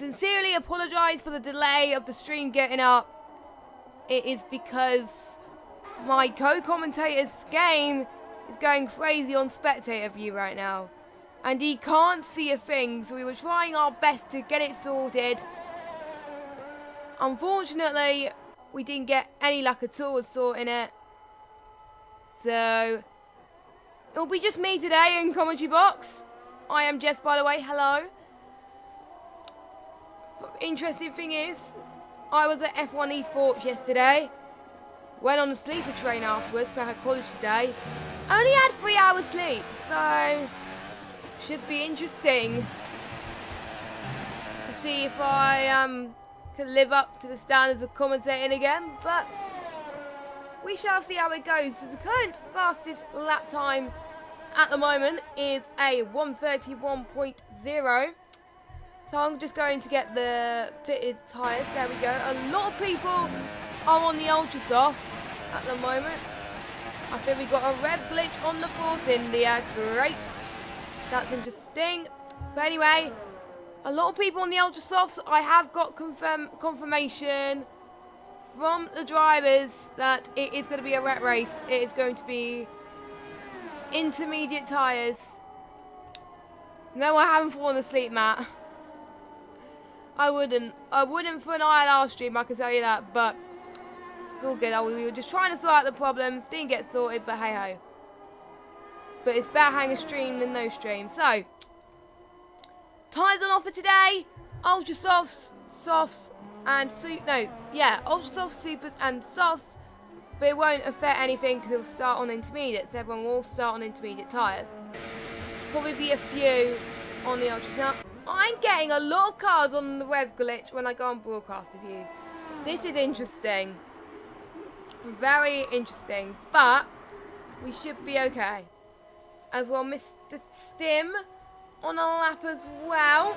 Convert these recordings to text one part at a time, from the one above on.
sincerely apologise for the delay of the stream getting up. It is because my co-commentator's game is going crazy on spectator view right now. And he can't see a thing, so we were trying our best to get it sorted. Unfortunately, we didn't get any luck at all with sorting it. So, it'll be just me today in commentary box. I am Jess, by the way, hello. Interesting thing is, I was at F1 Esports yesterday. Went on the sleeper train afterwards because I had college today. Only had 3 hours sleep, so should be interesting to see if I can live up to the standards of commentating again. But we shall see how it goes. So the current fastest lap time at the moment is a 1:31.0. So I'm just going to get the fitted tyres. There we go. A lot of people are on the Ultra Softs at the moment. I think we got a red glitch on the Force India. Great. That's interesting. But anyway, a lot of people on the Ultra Softs. I have got confirmation from the drivers that it is going to be a wet race. It is going to be intermediate tyres. No, I haven't fallen asleep, Matt. I wouldn't for an ILR stream, I can tell you that, but it's all good. We were just trying to sort out the problems, didn't get sorted, but hey ho. But it's better having a stream than no stream. So, tyres on offer today, Ultra Softs, Softs, and Ultra Softs, Supers, and Softs, but it won't affect anything because it will start on intermediates. Everyone will start on intermediate tyres. Probably be a few on the Ultras. Now, I'm getting a lot of cars on the rev glitch when I go on broadcast view. This is interesting. Very interesting. But we should be okay. As well, Mr. Stim on a lap as well.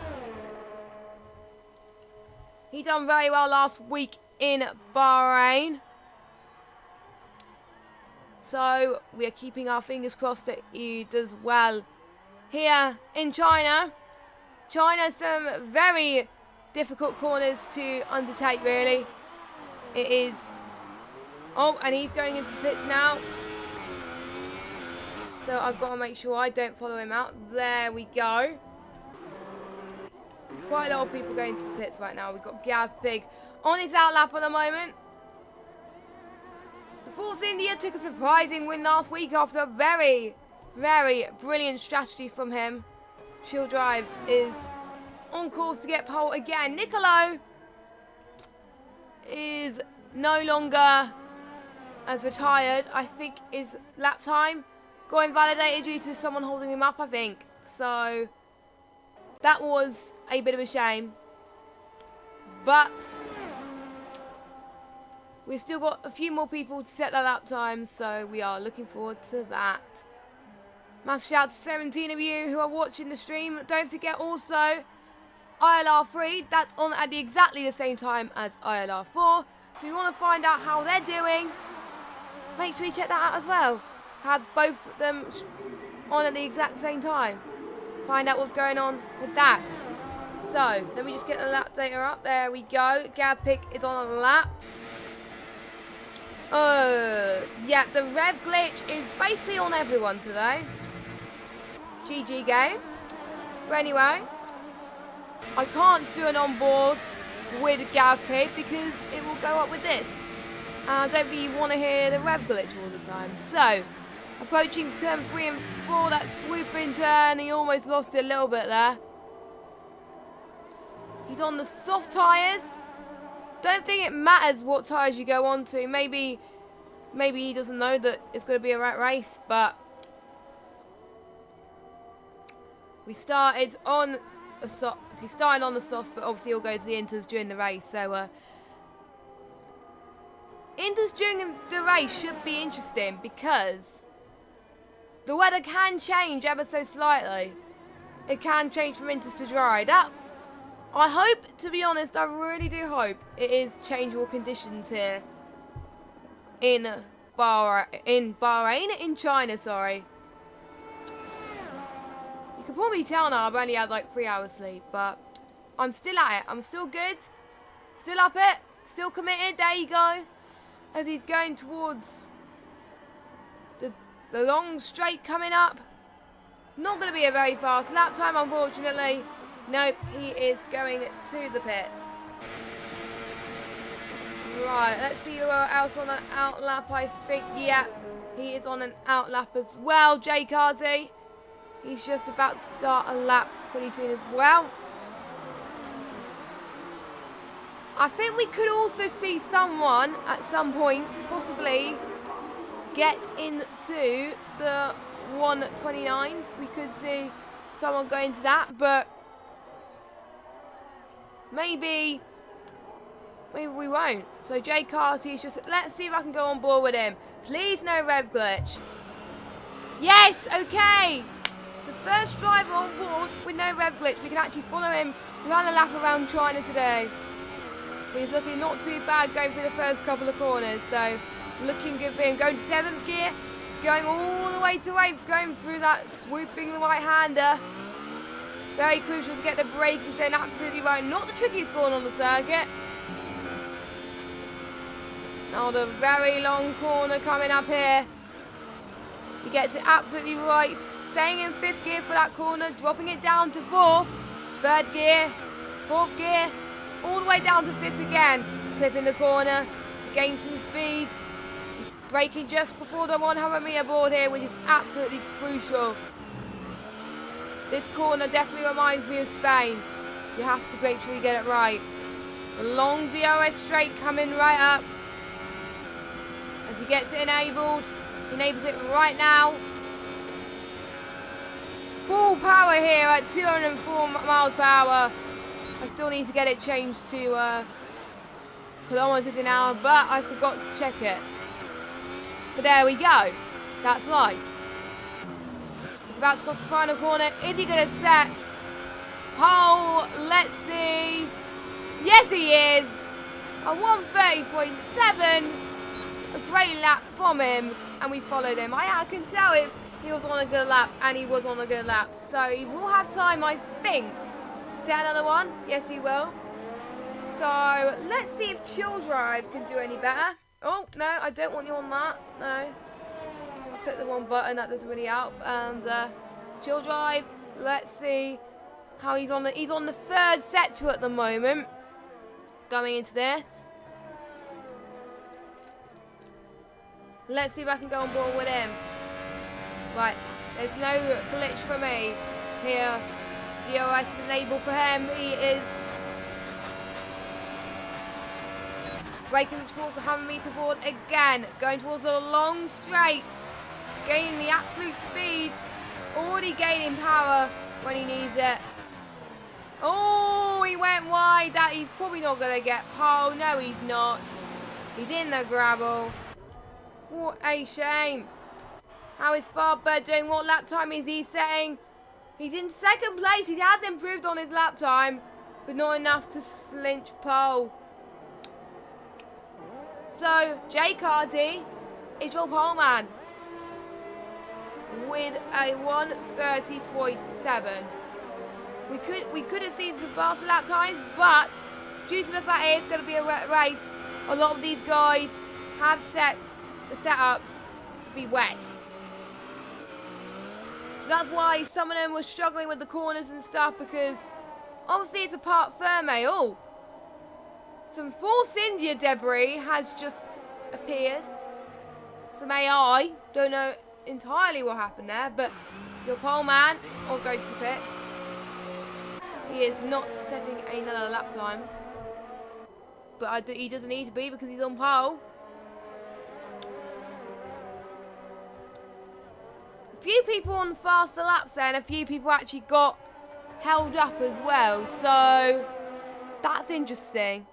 He done very well last week in Bahrain. So we are keeping our fingers crossed that he does well here in China. China, some very difficult corners to undertake, really. It is. Oh, and he's going into the pits now. So I've got to make sure I don't follow him out. There we go. There's quite a lot of people going to the pits right now. We've got Gav Pig on his outlap at the moment. The Force India took a surprising win last week after a very, very brilliant strategy from him. Shield Drive is on course to get pole again. Nicolo is no longer as retired. I think his lap time got invalidated due to someone holding him up, I think. So that was a bit of a shame. But we've still got a few more people to set that lap time, so we are looking forward to that. Massive shout out to 17 of you who are watching the stream. Don't forget also ILR3, that's on at exactly the same time as ILR4. So if you want to find out how they're doing, make sure you check that out as well. Have both of them on at the exact same time. Find out what's going on with that. So, let me just get the lap data up. There we go. Gab Pick is on a lap. Yeah, the rev glitch is basically on everyone today. GG game. But anyway, I can't do an onboard with Gav Pig because it will go up with this. And I don't really want to hear the rev glitch all the time. So, approaching turn 3 and 4, that swooping turn, he almost lost it a little bit there. He's on the soft tyres. Don't think it matters what tyres you go on to. Maybe he doesn't know that it's going to be a rat race, but we started on the softs. He started on the softs, but obviously he'll go to the inters during the race. So inters during the race should be interesting because the weather can change ever so slightly. It can change from inters to dry. I hope, to be honest, I really do hope it is changeable conditions here in Bahrain, in China, sorry. You can probably tell now I've only had like 3 hours sleep, but I'm still at it. I'm still good. Still up it. Still committed. There you go. As he's going towards the long straight coming up. Not going to be a very fast lap time, unfortunately. Nope, he is going to the pits. Right, let's see who else on an out lap. I think, yeah, he is on an out lap as well. Jay Carty. He's just about to start a lap pretty soon as well. I think we could also see someone at some point possibly get into the 129s. We could see someone go into that, but maybe we won't. So Jay Carty's just, let's see if I can go on board with him. Please no rev glitch. Yes, okay. The first driver on board with no rev glitch. We can actually follow him run a lap around China today. He's looking not too bad going through the first couple of corners. So looking good for him. Going to 7th gear. Going all the way to 8th. Going through that swooping right-hander. Very crucial to get the braking in absolutely right. Not the trickiest corner on the circuit. Now the very long corner coming up here. He gets it absolutely right. Staying in 5th gear for that corner. Dropping it down to 4th. 3rd gear. 4th gear. All the way down to 5th again. Clipping the corner to gain some speed. Braking just before the 100 metre board here, which is absolutely crucial. This corner definitely reminds me of Spain. You have to make sure you get it right. The long DRS straight coming right up. As he gets it enabled. He enables it right now. Full power here at 204 miles per hour. I still need to get it changed to kilometers an hour, but I forgot to check it. But there we go. That's life. He's about to cross the final corner. Is he going to set pole? Let's see. Yes, he is. A 130.7. A great lap from him, and we followed him. I can tell if he was on a good lap, and he was on a good lap. So he will have time, I think, to set another one. Yes, he will. So let's see if Chill Drive can do any better. Oh, no, I don't want you on that. No. I click the wrong button. That doesn't really help. And Chill Drive, let's see how he's on. He's on the 3rd set to at the moment. Going into this. Let's see if I can go on board with him. Right, there's no glitch for me here. DRS is enabled for him. He is braking towards the 100 metre board again. Going towards the long straight. Gaining the absolute speed. Already gaining power when he needs it. Oh, he went wide. That he's probably not going to get pole. No, he's not. He's in the gravel. What a shame. How is Farbird doing? What lap time is he setting? He's in 2nd place. He has improved on his lap time, but not enough to slinch pole. So, Jay Carty is your pole man with a 130.7. We could have seen some faster lap times, but due to the fact it's going to be a race, a lot of these guys have set the setups to be wet. So that's why some of them were struggling with the corners and stuff, because obviously it's a part firme. Oh, some Force India debris has just appeared. Some AI. Don't know entirely what happened there, but your pole man or go to the pit. He is not setting another lap time, but he doesn't need to be because he's on pole. A few people on faster laps there, and a few people actually got held up as well, so that's interesting.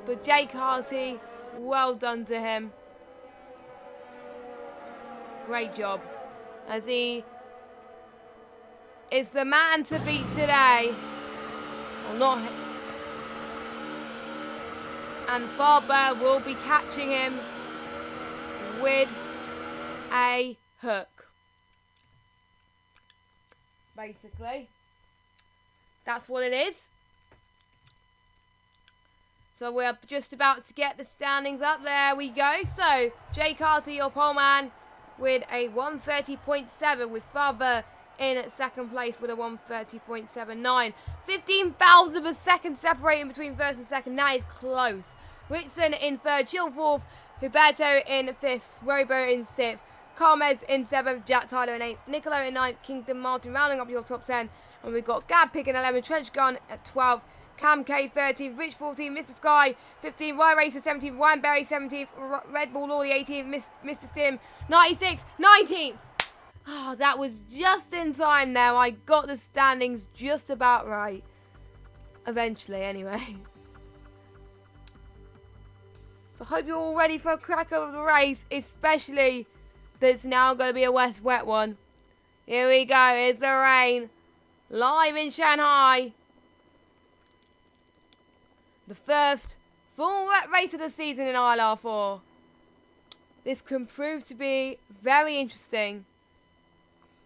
But Jay Carty, well done to him. Great job, as he is the man to beat today. Well, not him. And Farber will be catching him with a hook. Basically. That's what it is. So we're just about to get the standings up. There we go. So, Jay Carter, your pole man, with a 130.7, with Faber in second place with a 130.79. 15 thousandths of a second separating between first and second. That is close. Whitson in third, Chill fourth, Huberto in fifth, Robo in sixth, Carmez in seventh, Jack Tyler in eighth, Niccolo in ninth, Kingdom Martin rounding up your top 10. And we've got Gab Pick in 11, Trench Gun at 12, Cam K 13, Rich 14, Mr. Sky 15, Ryan Racer 17, Ryan Berry 17th, Red Bull Lordy 18th, Mr. Sim 96, 19th. Oh, that was just in time there. I got the standings just about right. Eventually, anyway. So I hope you're all ready for a crack of the race, especially that it's now going to be a wet one. Here we go, it's the rain. Live in Shanghai. The first full wet race of the season in ILR4. This can prove to be very interesting,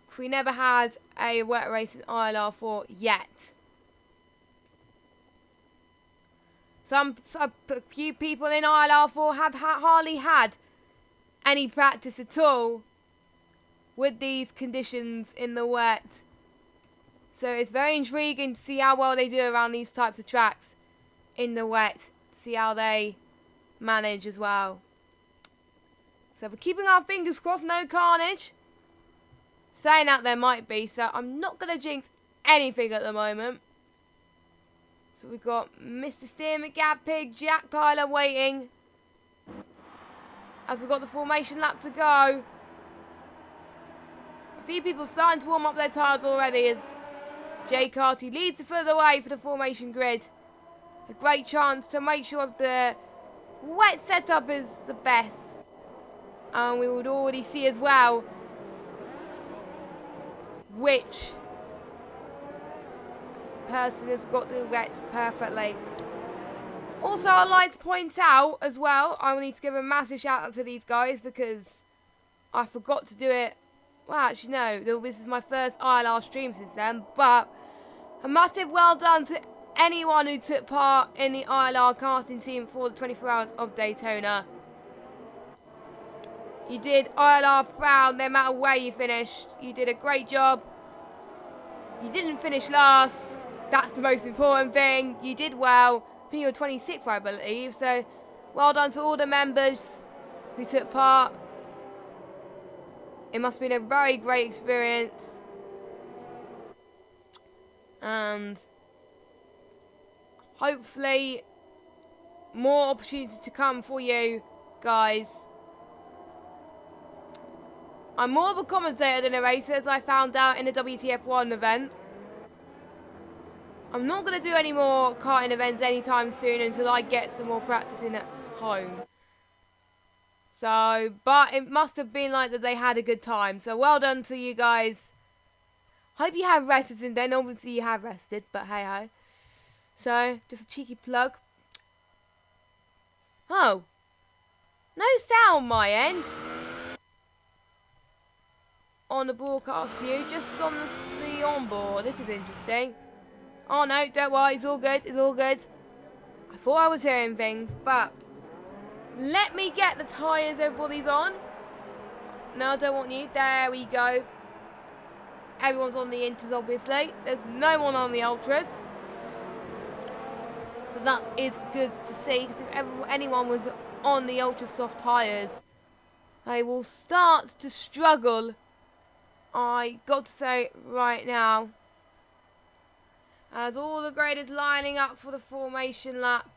because we never had a wet race in ILR4 yet. A few people in ILR4 have hardly had any practice at all with these conditions in the wet. So it's very intriguing to see how well they do around these types of tracks in the wet. To see how they manage as well. So we're keeping our fingers crossed, no carnage. Saying that there might be, so I'm not going to jinx anything at the moment. So we've got Mr. Steer, McGab Pig, Jack Tyler waiting. As we've got the formation lap to go. A few people starting to warm up their tyres already as Jay Carty leads the further way for the formation grid. A great chance to make sure the wet setup is the best. And we would already see as well which person has got the wet perfectly. Also, I'd like to point out as well, I will need to give a massive shout out to these guys because I forgot to do it. Well, actually no, this is my first ILR stream since then, but a massive well done to anyone who took part in the ILR casting team for the 24 Hours of Daytona. You did ILR proud no matter where you finished. You did a great job. You didn't finish last. That's the most important thing. You did well. I think you were 26th, I believe. So, well done to all the members who took part. It must have been a very great experience. And hopefully more opportunities to come for you guys. I'm more of a commentator than a racer, as I found out in the WTF1 event. I'm not going to do any more karting events anytime soon until I get some more practice in at home. So, but it must have been like that they had a good time. So well done to you guys. Hope you have rested and then obviously you have rested, but hey ho. So, just a cheeky plug. Oh. No sound my end. On the broadcast view, just on the onboard. This is interesting. Oh no, don't worry, it's all good, it's all good. I thought I was hearing things, but let me get the tyres everybody's on. No, I don't want you. There we go. Everyone's on the inters, obviously. There's no one on the ultras. So that is good to see, because if anyone was on the ultra soft tyres, they will start to struggle. I got to say right now, as all the graders lining up for the formation lap,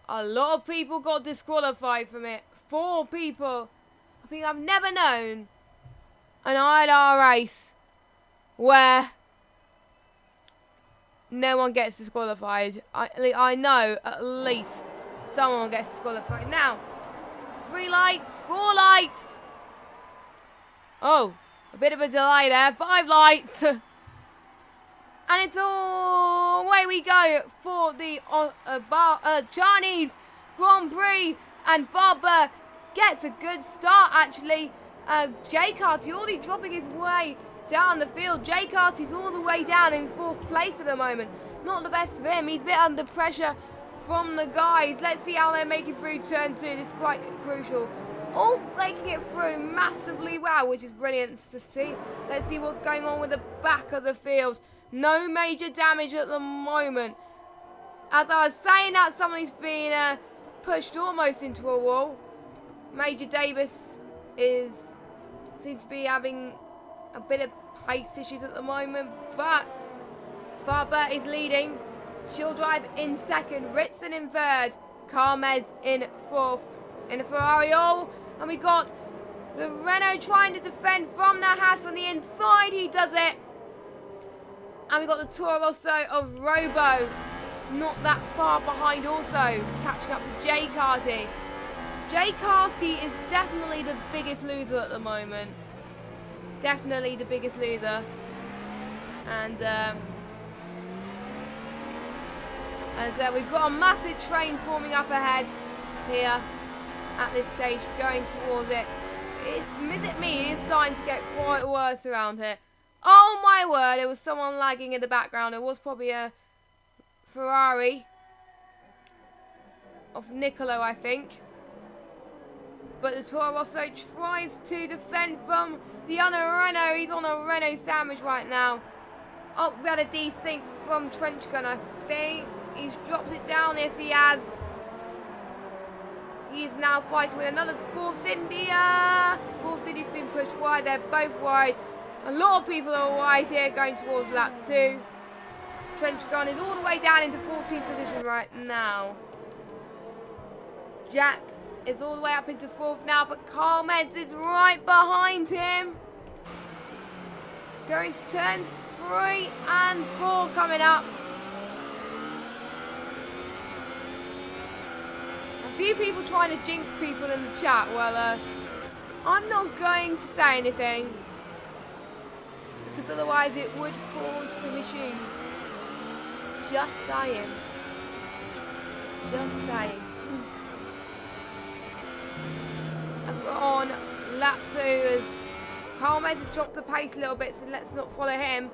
a lot of people got disqualified from it. 4 people. I think I've never known an ILR race where no one gets disqualified. I know at least someone gets disqualified. Now, 3 lights, 4 lights. Oh, a bit of a delay there. 5 lights. And it's all away we go for the Chinese Grand Prix. And Faber gets a good start, actually. Jay Carty already dropping his way down the field. Jay Carty's all the way down in 4th place at the moment. Not the best for him. He's a bit under pressure from the guys. Let's see how they're making through turn 2. This is quite crucial. All making it through massively well, which is brilliant to see. Let's see what's going on with the back of the field. No major damage at the moment. As I was saying that, somebody's been pushed almost into a wall. Major Davis seems to be having a bit of pace issues at the moment, but Farber is leading. Chill Drive in 2nd, Ritson in 3rd, Carmez in 4th in the Ferrari. And we got the Renault trying to defend from the Haas on the inside. He does it. And we got the Toro Rosso of Robo, not that far behind also, catching up to Jay Carty. Jay Carty is definitely the biggest loser at the moment. Definitely the biggest loser. And we've got a massive train forming up ahead here at this stage, going towards it. Is it me? It's starting to get quite worse around here. Oh my word, there was someone lagging in the background. It was probably a Ferrari of Nicolo, I think. But the Toro Rosso tries to defend from the other Renault. He's on a Renault sandwich right now. Oh, we had a desync from Trench Gun, I think. He's dropped it down. Yes, he has. He is now fighting with another Force India. Force India's been pushed wide. They're both wide. A lot of people are wide here going towards lap 2. Trench Gun is all the way down into 14th position right now. Jack is all the way up into 4th now, but Carl Meds is right behind him. Going to turns 3 and 4 coming up. A few people trying to jinx people in the chat. Well, I'm not going to say anything, because otherwise it would cause some issues. Just saying. Just saying. As we're on lap 2, as Carl Mez has dropped the pace a little bit, so let's not follow him.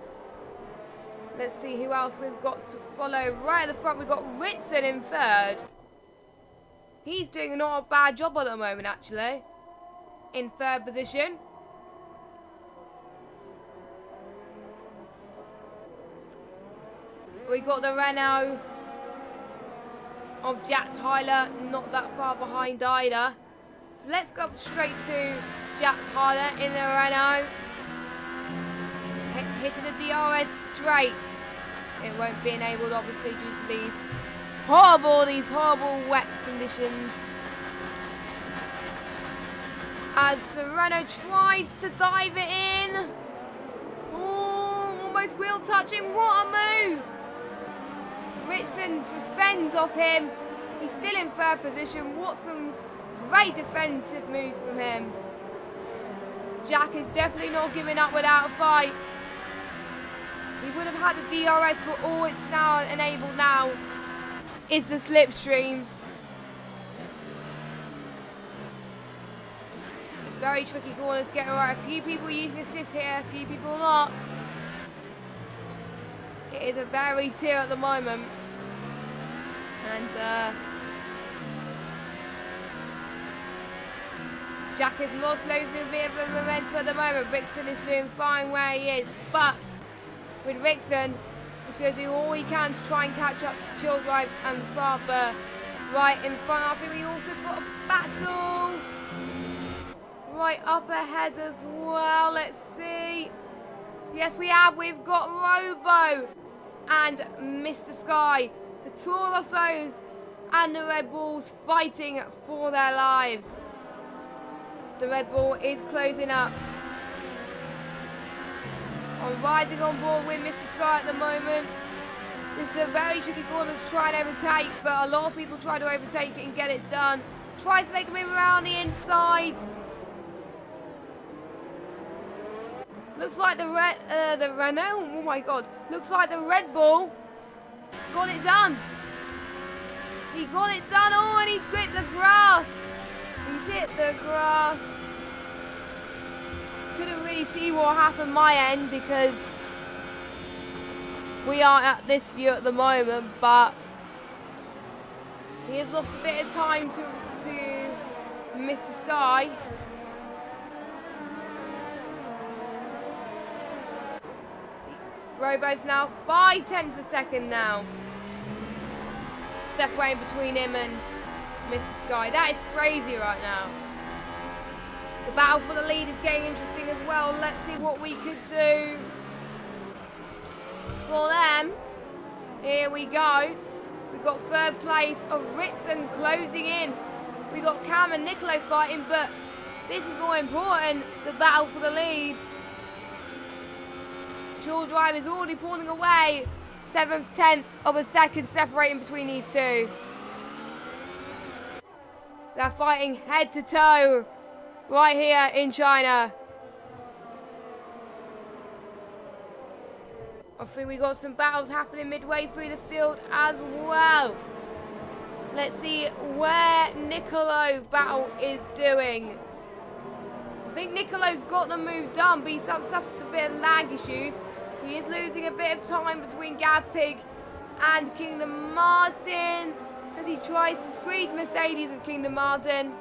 Let's see who else we've got to follow. Right at the front, we've got Ritson in 3rd. He's doing not a bad job at the moment, actually. In 3rd position. We got the Renault of Jack Tyler, not that far behind either. So let's go straight to Jack Tyler in the Renault. Hitting the DRS straight. It won't be enabled, obviously, due to these horrible wet conditions. As the Renault tries to dive it in. Oh, almost wheel touching. What a move! Ritson defends off him. He's still in 3rd position. What some great defensive moves from him. Jack is definitely not giving up without a fight. He would have had the DRS, but all it's now enabled now is the slipstream. Very tricky corner to get right. A few people using assist here, a few people not. It is a very tier at the moment. And Jack has lost loads of bit of momentum at the moment. Rickson is doing fine where he is, but with Rickson, he's going to do all he can to try and catch up to Chill Drive and Farber right in front. I think we also got a battle right up ahead as well. Let's see. Yes, we have. We've got Robo and Mr. Sky. The Toro Rossos and the Red Bulls fighting for their lives. The Red Bull is closing up. I'm riding on board with Mr. Sky at the moment. This is a very tricky corner to try and overtake, but a lot of people try to overtake it and get it done. Tries to make a move around the inside. Looks like the Renault, oh my god, looks like the Red Bull got it done. He got it done. Oh, and he's hit the grass. He's hit the grass. see what happened my end because we are at this view at the moment, but he has lost a bit of time to Mr. Sky. Robo's now 5/10 per second now. Separating between him and Mr. Sky. That is crazy right now. The battle for the lead is getting interesting as well. Let's see what we could do for them. Here we go. We've got third place of Ritson closing in. We got Cam and Nicolo fighting, but this is more important, the battle for the lead. Dual Drive is already pulling away. 7/10 of a second separating between these two. They're fighting head to toe right here in China. I think we got some battles happening midway through the field as well. Let's see where Nicolo's battle is doing. I think Nicolo's got the move done, but he's suffered a bit of lag issues. He is losing a bit of time between Gav Pig and Kingdom Martin. And he tries to squeeze Mercedes of Kingdom Martin.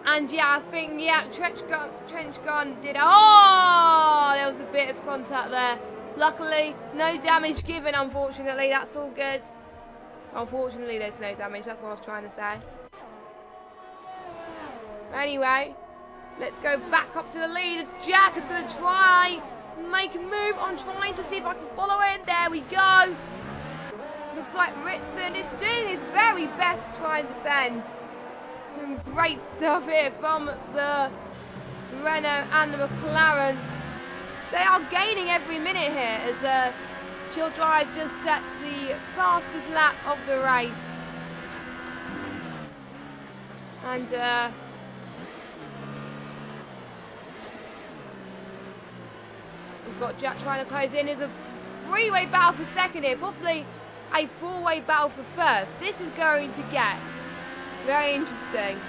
And yeah, I think, Trench Gun did. Oh, there was a bit of contact there. Luckily, no damage given, unfortunately. That's all good. Unfortunately, there's no damage. That's what I was trying to say. Anyway, let's go back up to the lead as Jack is going to try make a move. I'm trying to see if I can follow him. There we go. Looks like Ritson is doing his very best to try and defend. Some great stuff here from the Renault and the McLaren. They are gaining every minute here as Chill Drive just set the fastest lap of the race. And we've got Jack trying to close in. There's a three-way battle for second here, possibly a four-way battle for first. This is going to get very interesting.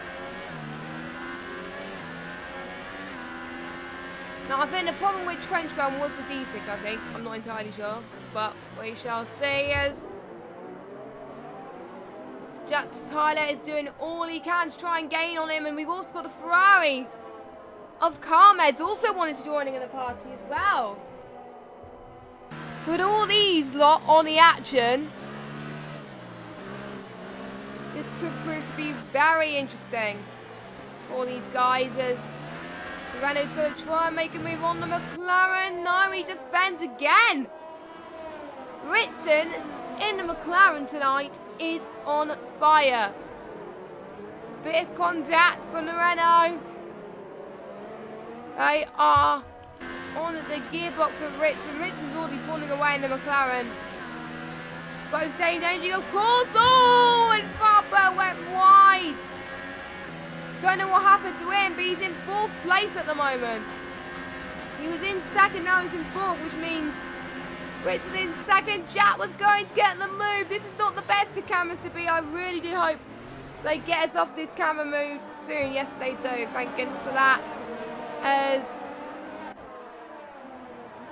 Now, I think the problem with Trench Gun was the defig, I think. I'm not entirely sure, but we shall see as Jack Tyler is doing all he can to try and gain on him, and we've also got the Ferrari of Carmed's also wanted to join in the party as well. So with all these lot on the action, this could prove to be very interesting for these guys as Renault's going to try and make a move on the McLaren. No, he defends again. Ritson in the McLaren tonight is on fire. Bit of contact from the Renault. They are on the gearbox of Ritson. Ritson's already pulling away in the McLaren. Both saying danger, of course. Oh, and Farber went wide. Don't know what happened to him, but he's in fourth place at the moment. He was in second, now he's in fourth, which means Ritson in second. Jack was going to get the move. This is not the best of cameras to be. I really do hope they get us off this camera move soon. Yes, they do. Thank goodness for that. As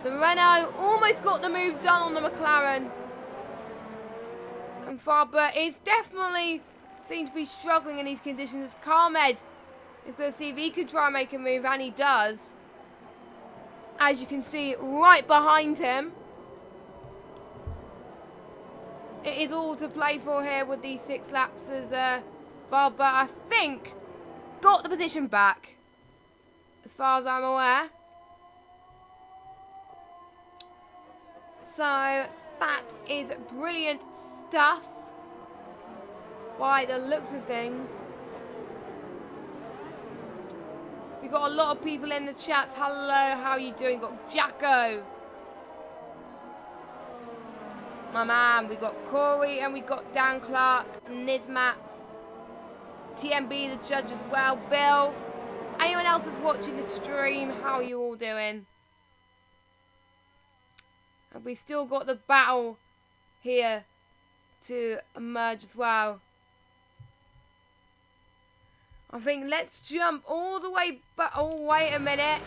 the Renault almost got the move done on the McLaren. And Farber is definitely seems to be struggling in these conditions as Carmed is going to see if he can try and make a move, and he does. As you can see right behind him. It is all to play for here with these 6 laps as Farber, I think, got the position back. As far as I'm aware. So that is brilliant stuff by the looks of things. We've got a lot of people in the chat. Hello, how are you doing? We've got Jacko. My man, we've got Corey and we've got Dan Clark, Nizmax, TMB the judge as well, Bill. Anyone else that's watching the stream, how are you all doing? And we still got the battle here to emerge as well. I think let's jump all the way, but oh wait a minute.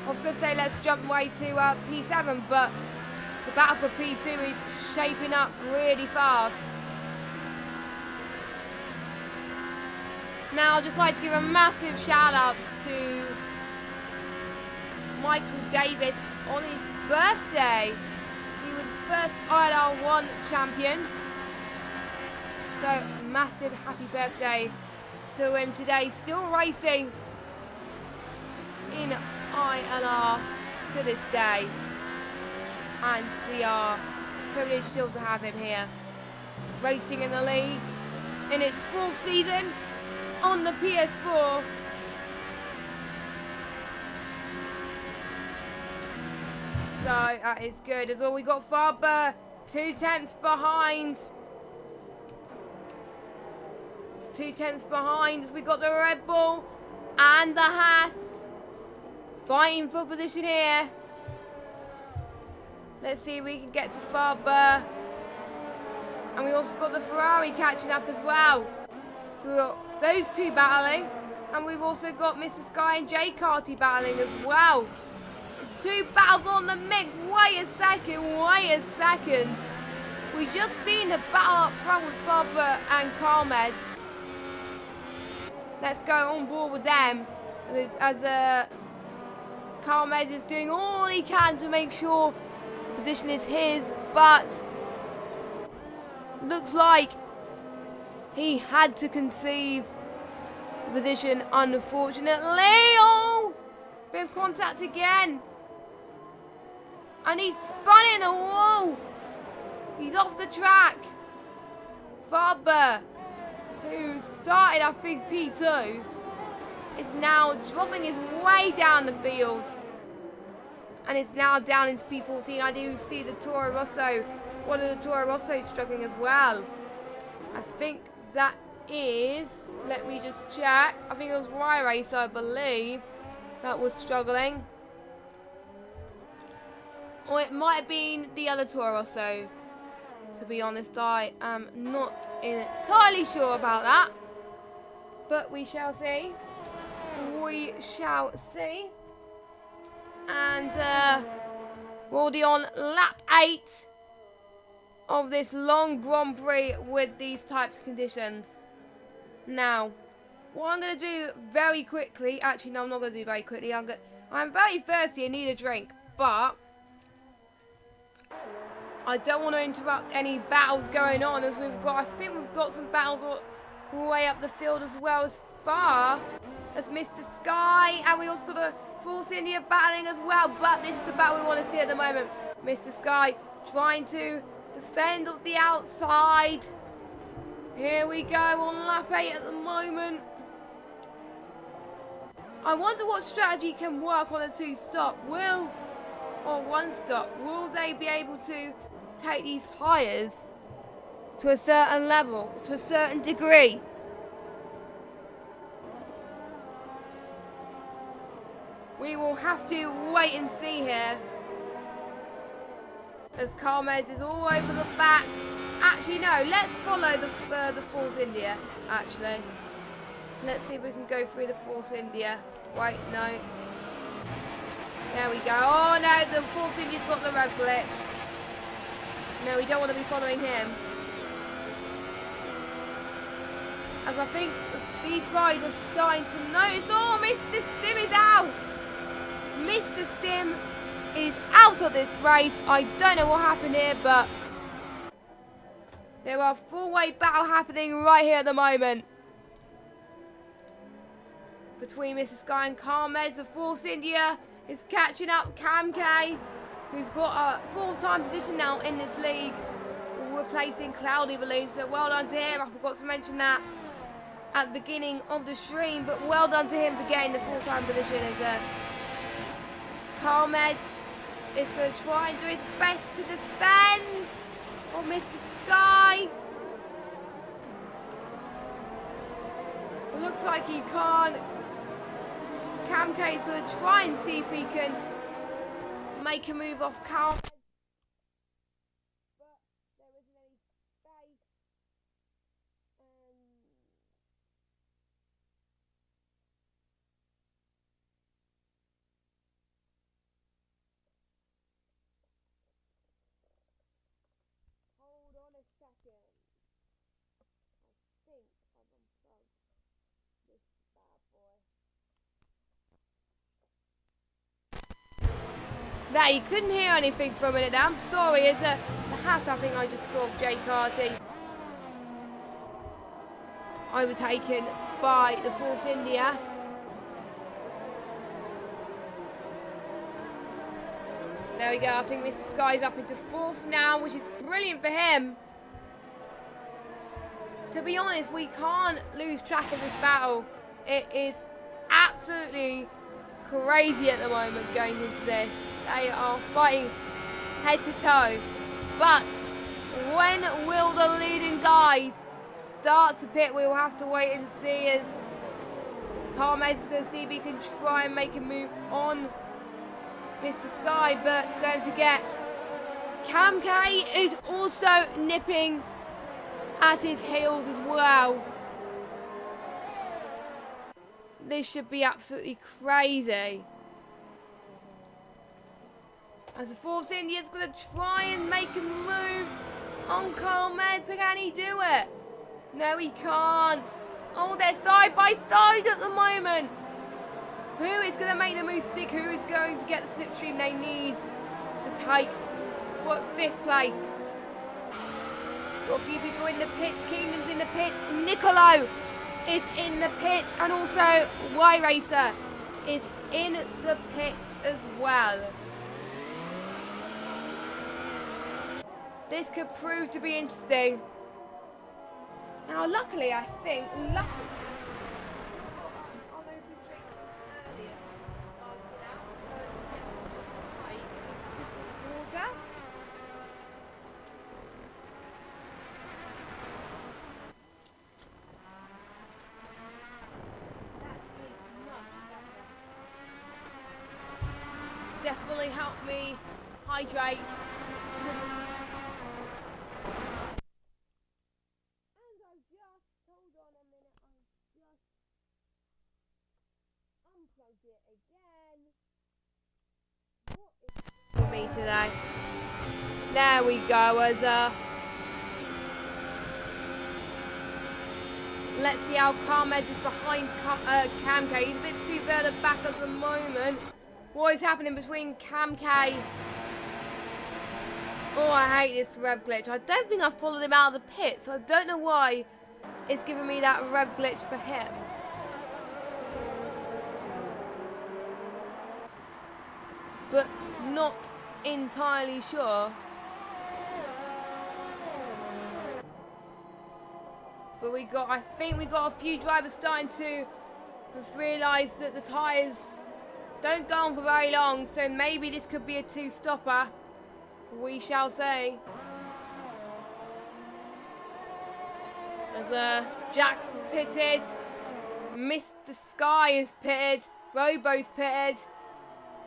I was going to say let's jump way to P7, but the battle for P2 is shaping up really fast. Now I'd just like to give a massive shout out to Michael Davis on his birthday. He was first ILR4 champion. So massive happy birthday to him today. Still racing in ILR to this day. And we are privileged still to have him here. Racing in the leagues in its 4th season on the PS4. So that is good. As all we got Faber 2/10 behind. It's 2/10 behind as we got the Red Bull and the Haas fighting for position here. Let's see if we can get to Faber. And we also got the Ferrari catching up as well. So we've got those two battling. And we've also got Mr. Sky and J Carty battling as well. Two battles on the mix. Wait a second. We just seen a battle up front with Faber and Carmez. Let's go on board with them. As Carmez is doing all he can to make sure the position is his, but looks like he had to concede the position, unfortunately. Oh! Bit of contact again. And he's spun in a wall. He's off the track. Faber, who started, I think, P2, is now dropping his way down the field. And it's now down into P14. I do see the Toro Rosso, one of the Toro Rossos struggling as well. I think that is, let me just check. I think it was Y-Racer, I believe, that was struggling. Or it might have been the other Toro Rosso. To be honest, I am not entirely sure about that. But we shall see. We shall see. And we're already on lap 8 of this long Grand Prix with these types of conditions. Now, what I'm going to do very quickly, actually no, I'm not going to do very quickly, I'm very thirsty and need a drink, but I don't want to interrupt any battles going on, as I think we've got some battles all way up the field as well, as far as Mr. Sky, and we also got a Force India battling as well, but this is the battle we want to see at the moment. Mr. Sky trying to defend off the outside. Here we go on lap 8 at the moment. I wonder what strategy can work on a 2-stop. Or 1-stop. Will they be able to take these tyres to a certain level, to a certain degree? We will have to wait and see here. As Carmez is all over the back. Actually, no, let's follow the Force India, actually. Let's see if we can go through the Force India. Wait, no. There we go. Oh, no, the Force India's got the red glitch. No, we don't want to be following him. As I think these guys are starting to notice. Oh, Mr. Stim is out. Mr. Stim is out of this race. I don't know what happened here, but there are four-way battle happening right here at the moment between Mr. Sky and Carmez. The Force India is catching up. Cam K, who's got a full-time position now in this league, replacing Cloudy Balloon. So well done to him. I forgot to mention that at the beginning of the stream, but well done to him for getting the full-time position. As Carmez is going to try and do his best to defend on Mr. Sky. It looks like he can't. Cam K is going to try and see if he can make a move off Carmez. But there isn't any space. There, you couldn't hear anything for a minute there. I'm sorry. It's the house I think I just saw of Jay Carty. Overtaken by the Force India. There we go. I think Mr. Sky's up into 4th now, which is brilliant for him. To be honest, we can't lose track of this battle. It is absolutely crazy at the moment going into this. They are fighting head to toe. But when will the leading guys start to pit? We'll have to wait and see, as Carmez is going to see if he can try and make a move on Mr. Sky. But don't forget, Cam K is also nipping at his heels as well. This should be absolutely crazy. As the Force India's going to try and make a move on Carmez. Can he do it? No, he can't. Oh, they're side by side at the moment. Who is going to make the move stick? Who is going to get the slipstream they need to take, what, 5th place? Got a few people in the pits. Kingdom's in the pits. Nicolo is in the pits. And also Y-Racer is in the pits as well. This could prove to be interesting. Now, luckily, I think, definitely help me hydrate. For me today. There we go. Let's see how Carmez is behind Cam K. He's a bit too further back at the moment. What is happening between Cam K? Oh, I hate this rev glitch. I don't think I followed him out of the pit, so I don't know why it's giving me that rev glitch for him. But not entirely sure. But I think we got a few drivers starting to realise that the tyres don't go on for very long, so maybe this could be a 2-stopper. We shall say. As Jack's pitted, Mr. Sky is pitted, Robo's pitted.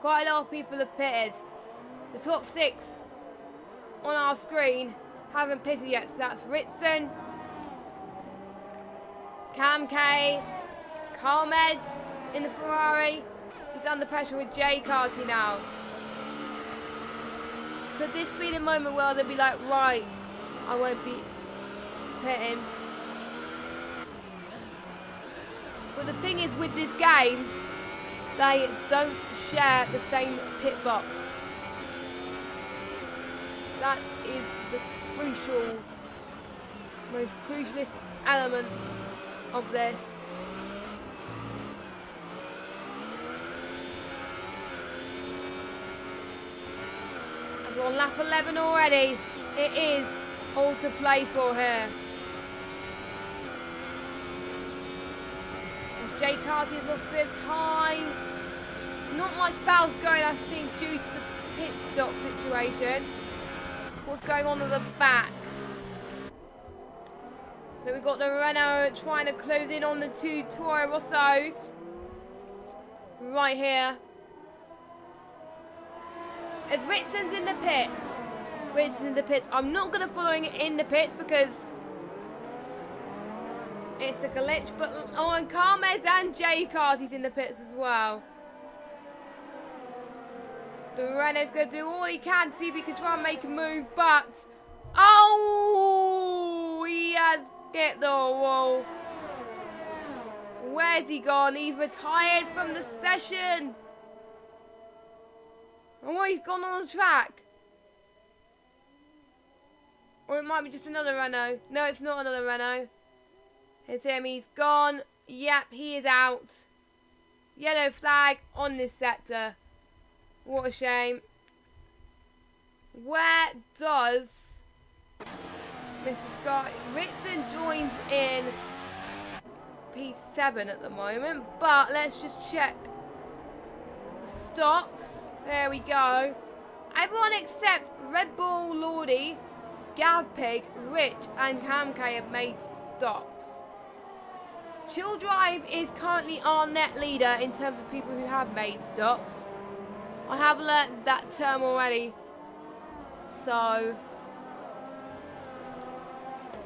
Quite a lot of people have pitted. The top 6 on our screen haven't pitted yet, so that's Ritson, Cam K, Carmed in the Ferrari. He's under pressure with Jay Carty now. Could this be the moment where they'll be like, right, I won't be pitting? But the thing is, with this game, they don't share the same pit box. That is the most crucialist element of this. As we're on lap 11 already, it is all to play for here. Jay Carty has lost a bit of time. Not much battles going, I think, due to the pit stop situation. What's going on at the back? Then we've got the Renault trying to close in on the 2 Toro Rossos. Right here. As Ritson's in the pits. Ritson's in the pits. I'm not going to follow him in the pits because it's a glitch. But and Carmez and Jay Carty's in the pits as well. The Renault's going to do all he can to see if he can try and make a move, but oh, he has hit the wall. Where's he gone? He's retired from the session. Oh, he's gone on the track. Or it might be just another Renault. No, it's not another Renault. Here's him. He's gone. Yep, he is out. Yellow flag on this sector. What a shame. Where does Mr. Scott Ritson joins in P7 at the moment, but let's just check the stops. There we go. Everyone except Red Bull, Lordy, Gavpig, Rich and Camk have made stops. Chill Drive is currently our net leader in terms of people who have made stops. I have learnt that term already. So,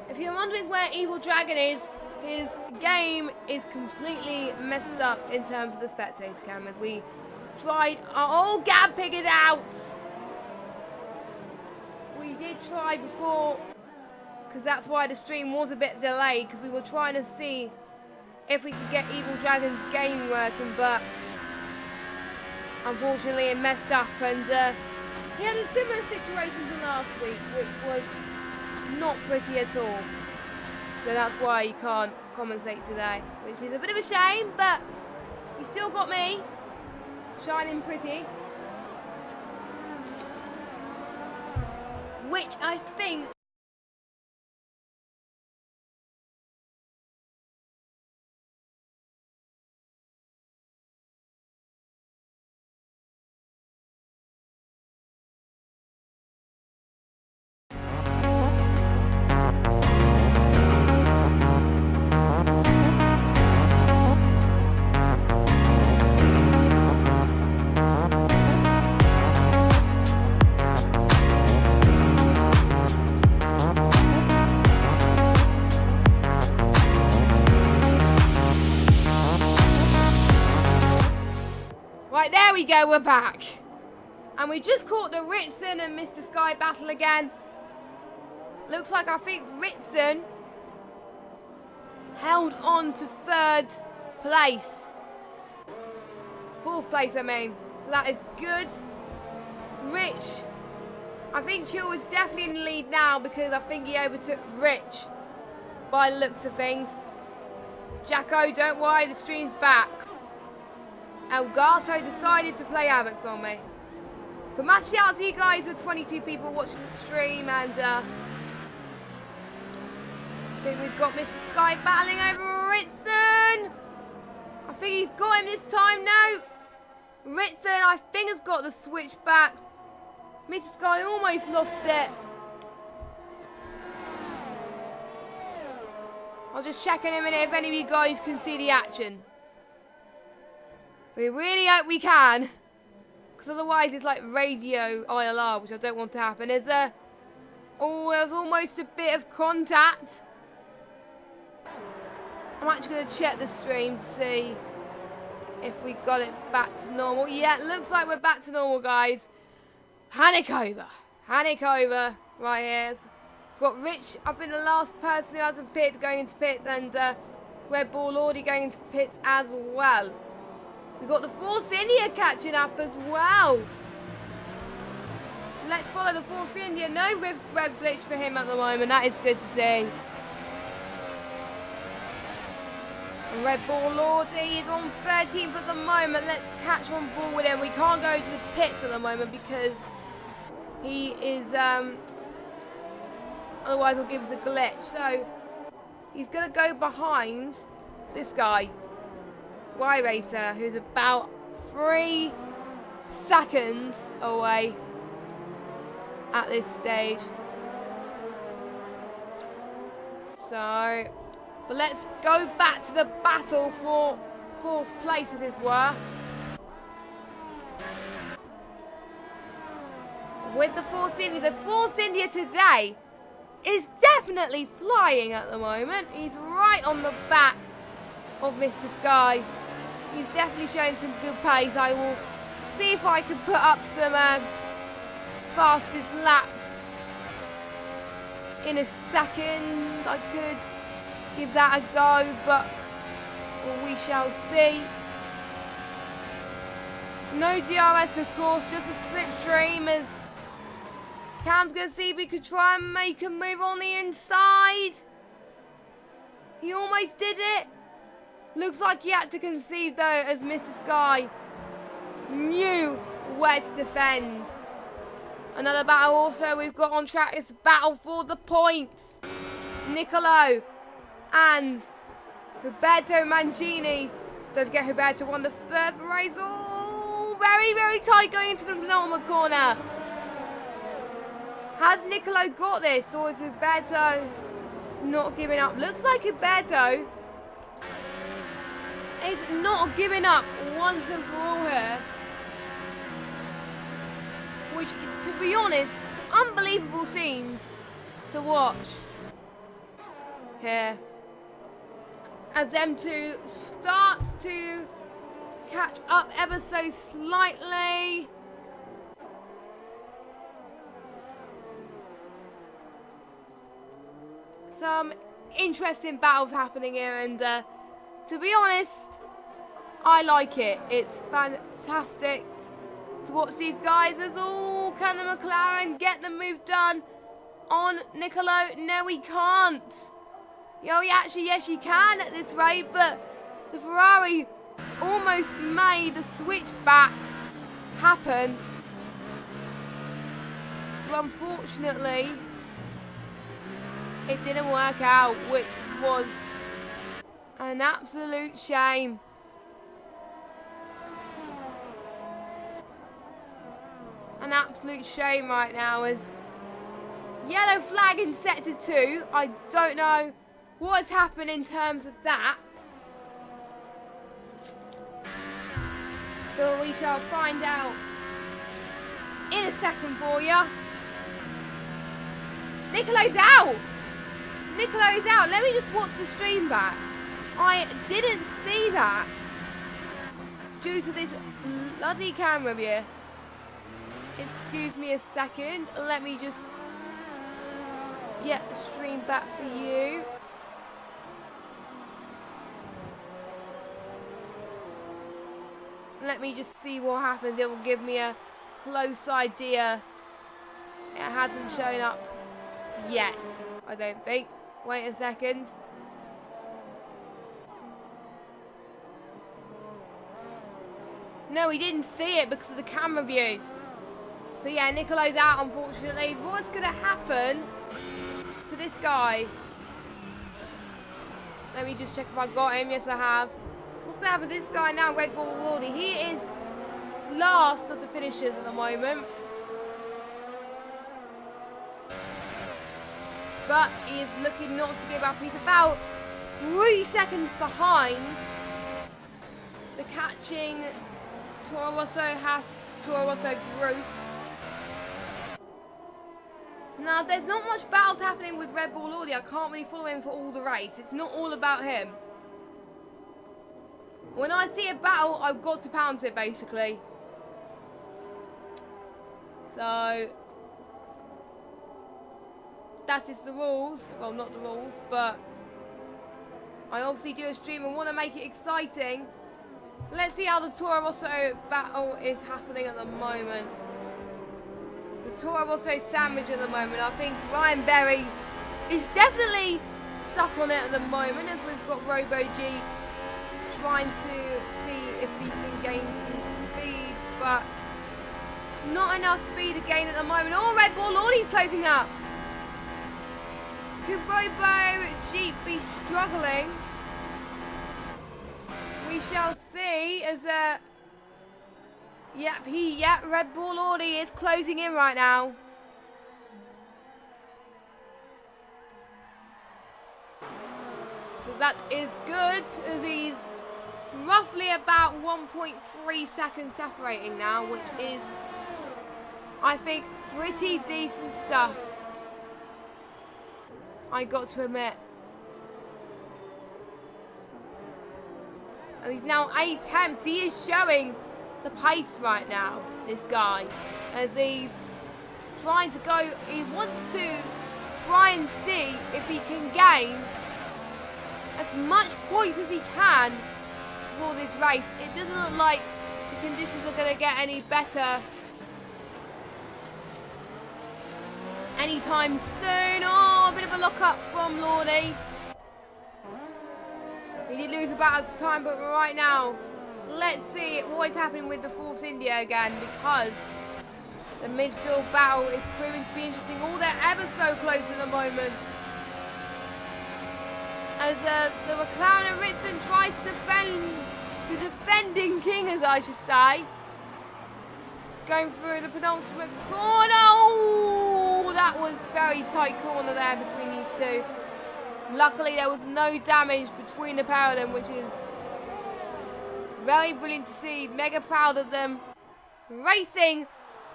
if you're wondering where Evil Dragon is, his game is completely messed up in terms of the spectator cameras. We tried. Oh, Gavpig is out! We did try before, because that's why the stream was a bit delayed, because we were trying to see if we could get Evil Dragon's game working, but unfortunately it messed up, and he had a similar situation to last week, which was not pretty at all. So that's why he can't compensate today, which is a bit of a shame, but he still got me shining pretty. Which I think right, there we go, we're back. And we just caught the Ritson and Mr. Sky battle again. Looks like I think Ritson held on to third place. Fourth place, I mean. So that is good. Rich, I think Chill is definitely in the lead now because I think he overtook Rich by the looks of things. Jacko, don't worry, the stream's back. Elgato decided to play Havocs on me. But out to you guys with 22 people watching the stream, and I think we've got Mr. Sky battling over Ritson. I think he's got him this time now. Ritson, I think, has got the switch back. Mr. Sky almost lost it. I'll just check in a minute if any of you guys can see the action. We really hope we can, because otherwise it's like radio ILR, which I don't want to happen. There's there's almost a bit of contact. I'm actually going to check the stream to see if we got it back to normal. Yeah, it looks like we're back to normal, guys. Panic over right here. Got Rich, I think the last person who hasn't pit going into pits, and Red Bull already going into the pits as well. We've got the Force India catching up as well. Let's follow the Force India. No rev glitch for him at the moment. That is good to see. And Red Bull Lordy is on 13th at the moment. Let's catch on board with him. We can't go to the pits at the moment because he is, otherwise he'll give us a glitch. So he's going to go behind this guy, Y-Racer, who's about 3 seconds away at this stage. So, but let's go back to the battle for 4th place, as it were. With the Force India. The Force India today is definitely flying at the moment. He's right on the back of Mr. Sky. He's definitely showing some good pace. I will see if I can put up some fastest laps in a second. I could give that a go, but we shall see. No DRS, of course, just a slipstream as Cam's going to see if he could try and make a move on the inside. He almost did it. Looks like he had to concede, though, as Mr. Sky knew where to defend. Another battle also we've got on track is battle for the points. Nicolo and Roberto Mancini. Don't forget Roberto won the first race. Oh, very, very tight going into the penultimate corner. Has Nicolo got this, or is Roberto not giving up? Looks like Roberto is not giving up once and for all here. Which is, to be honest, unbelievable scenes to watch here. As them two start to catch up ever so slightly. Some interesting battles happening here, and to be honest, I like it. It's fantastic to watch these guys as all can the McLaren get the move done on Nicolo. No, he can't. Yo, actually, yes, you can at this rate, but the Ferrari almost made the switch back happen. But unfortunately, it didn't work out, which was an absolute shame. An absolute shame right now as yellow flag in sector 2. I don't know what has happened in terms of that, but we shall find out in a second for you. Nicolo's out! Nicolo's out. Let me just watch the stream back. I didn't see that due to this bloody camera view. Excuse me a second. Let me just get the stream back for you. Let me just see what happens. It will give me a close idea. It hasn't shown up yet, I don't think. Wait a second. No, we didn't see it because of the camera view. So yeah, Nicolo's out, unfortunately. What's going to happen to this guy? Let me just check if I got him. Yes, I have. What's going to happen to this guy now, Red Bull Lordy? He is last of the finishers at the moment. But he is looking not to give up. He's about 3 seconds behind the catching Toro Rosso group. Now, there's not much battles happening with Red Bull Lordy. I can't really follow him for all the race. It's not all about him. When I see a battle, I've got to pounce it, basically. So that is the rules. Well, not the rules, but I obviously do a stream and want to make it exciting. Let's see how the Toro Rosso battle is happening at the moment. The Toro Rosso sandwich at the moment. I think Ryan Berry is definitely stuck on it at the moment, as we've got Robo G trying to see if he can gain some speed, but not enough speed to gain at the moment. Oh, Red Bull Lordy's closing up. Could Robo Jeep be struggling? We shall see as Red Bull Lordy is closing in right now. So that is good, as he's roughly about 1.3 seconds separating now, which is, I think, pretty decent stuff, I got to admit. And he's now 8 attempts. He is showing the pace right now, this guy, as he's trying to go. He wants to try and see if he can gain as much points as he can for this race. It doesn't look like the conditions are going to get any better anytime soon. Oh, a bit of a lock-up from Lordy. We did lose a battle to time, but right now, let's see what is happening with the Force India again, because the midfield battle is proving to be interesting. Oh, they're ever so close at the moment. As the McLaren and Ritson tries to defend the defending king, as I should say. Going through the penultimate corner. Oh, that was very tight corner there between these two. Luckily, there was no damage between the pair of them, which is very brilliant to see. Mega proud of them. Racing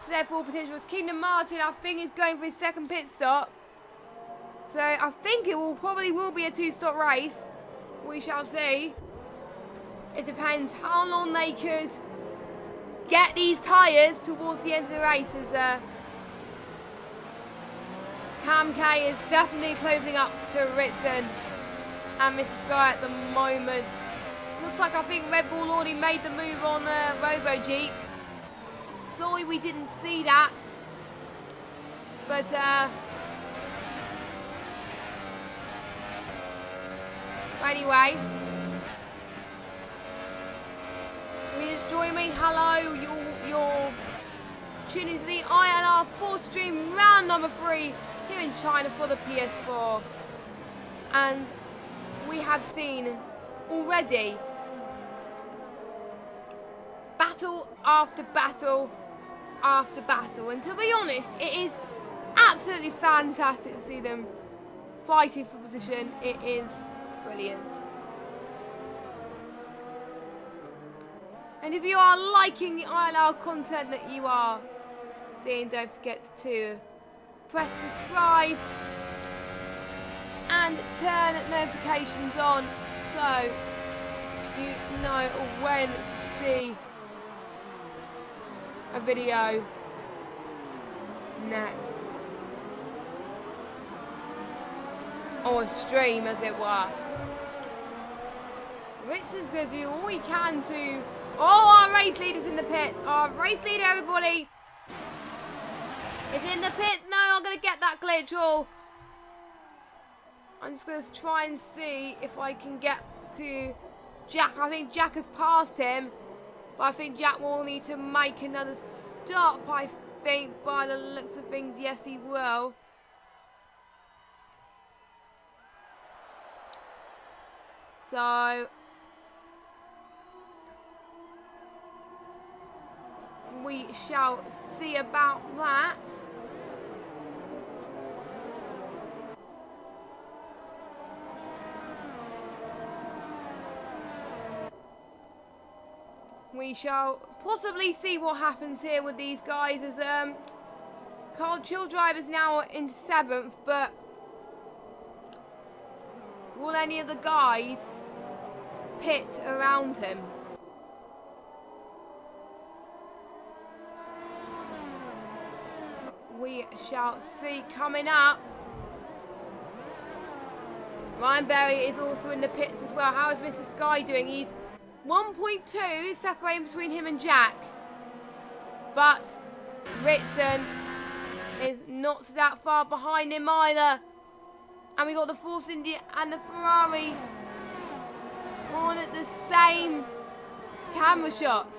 to their full potential. As Kingdom Martin, I think, is going for his second pit stop. So I think it probably will be a two-stop race. We shall see. It depends how long they could get these tyres towards the end of the race. As Cam K is definitely closing up to Ritson and Mr. Sky at the moment. Looks like I think Red Bull already made the move on Robo Jeep. Sorry we didn't see that. But anyway, if you just join me, hello, you're tuning to the ILR4 stream, round number 3 here in China for the PS4. And we have seen already battle after battle after battle, and to be honest, it is absolutely fantastic to see them fighting for position. It is brilliant. And if you are liking the ILR content that you are seeing, don't forget to press subscribe and turn notifications on so you know when to see a video next, or a stream as it were. Ritson's going to do all he can to... Oh, our race leader's in the pits. Our race leader, everybody, is in the pits. No, I'm going to get that glitch. Oh, I'm just going to try and see if I can get to Jack. I think Jack has passed him, but I think Jack will need to make another stop, I think, by the looks of things. Yes, he will. So we shall see about that. We shall possibly see what happens here with these guys, as Carl Chill Driver's now in 7th, but will any of the guys pit around him? We shall see. Coming up, Ryan Berry is also in the pits as well. How is Mr. Sky doing? He's 1.2 separating between him and Jack, but Ritson is not that far behind him either. And we got the Force India and the Ferrari on at the same camera shot.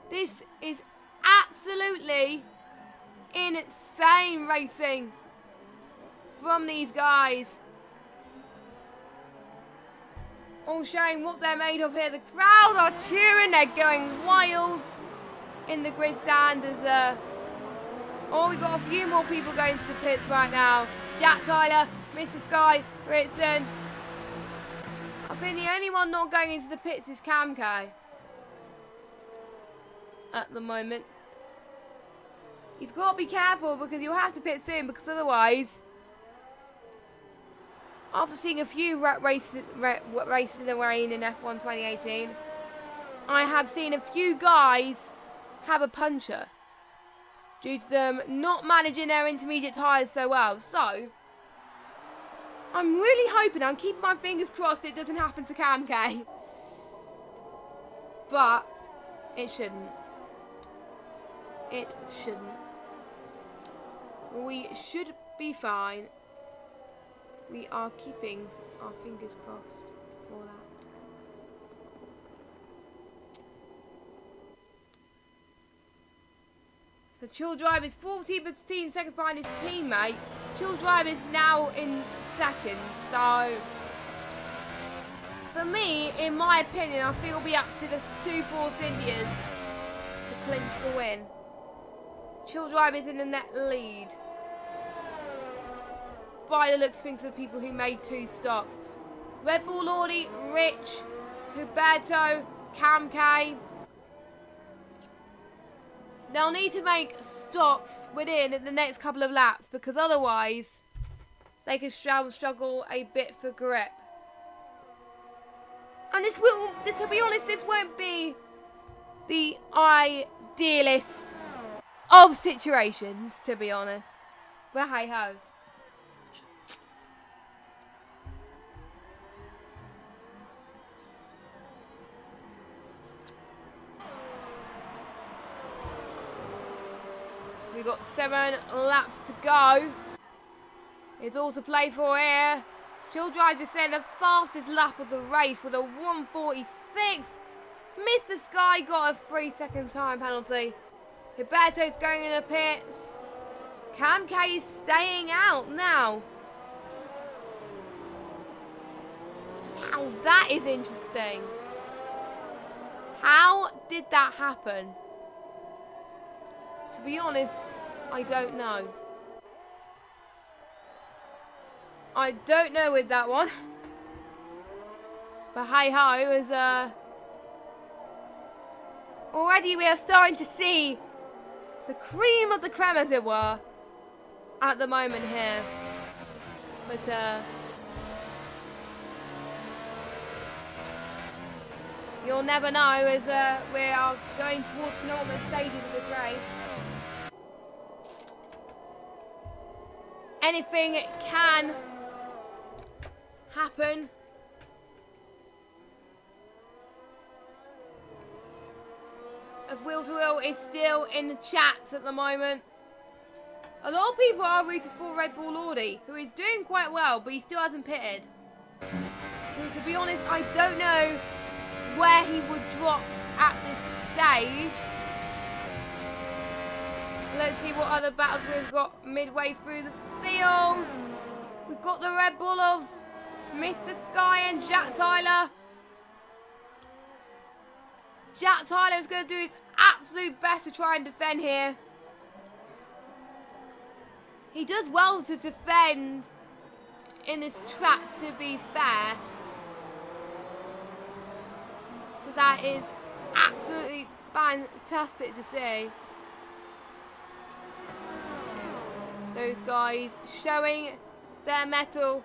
This is absolutely insane racing from these guys. All showing what they're made of here. The crowd are cheering. They're going wild in the grid stand as oh, we got a few more people going to the pits right now. Jack Tyler, Mr. Sky, Ritson. I think the only one not going into the pits is Cam K at the moment. He's got to be careful because he'll have to pit soon, because otherwise, after seeing a few races in the rain in F1 2018, I have seen a few guys have a puncture due to them not managing their intermediate tyres so well. So, I'm really hoping, I'm keeping my fingers crossed it doesn't happen to Cam K. But It shouldn't. It shouldn't. We should be fine. We are keeping our fingers crossed for that. So Chill Drive is 14 seconds behind his teammate. Chill Drive is now in second. So for me, in my opinion, I think it'll be up to the two Force Indias to clinch the win. Chill Drive is in the net lead. By the looks of things, for the people who made 2 stops. Red Bull Lordy, Rich, Huberto, Cam K. They'll need to make stops within the next couple of laps because otherwise they could struggle a bit for grip. And this will, to be honest, this won't be the idealist of situations, to be honest. But hey ho. So we've got 7 laps to go. It's all to play for here. Chill Drive just set the fastest lap of the race with a 1:46. Mr. Sky got a 3-second time penalty. Huberto's going in the pits. Cam K is staying out now. Now that is interesting. How did that happen? To be honest, I don't know. I don't know with that one. But hey ho, it was already we are starting to see the cream of the creme, as it were, at the moment here. But you'll never know as we are going towards penultimate stages of this race. Anything can happen. As Wheel to Wheel is still in the chat at the moment. A lot of people are rooting for Red Bull Lordy, who is doing quite well, but he still hasn't pitted. So to be honest, I don't know where he would drop at this stage. Let's see what other battles we've got midway through the field. We've got the Red Bull of Mr. Sky and Jack Tyler. Jack Tyler is going to do his absolute best to try and defend here. He does well to defend in this track, to be fair. So that is absolutely fantastic to see. Those guys showing their mettle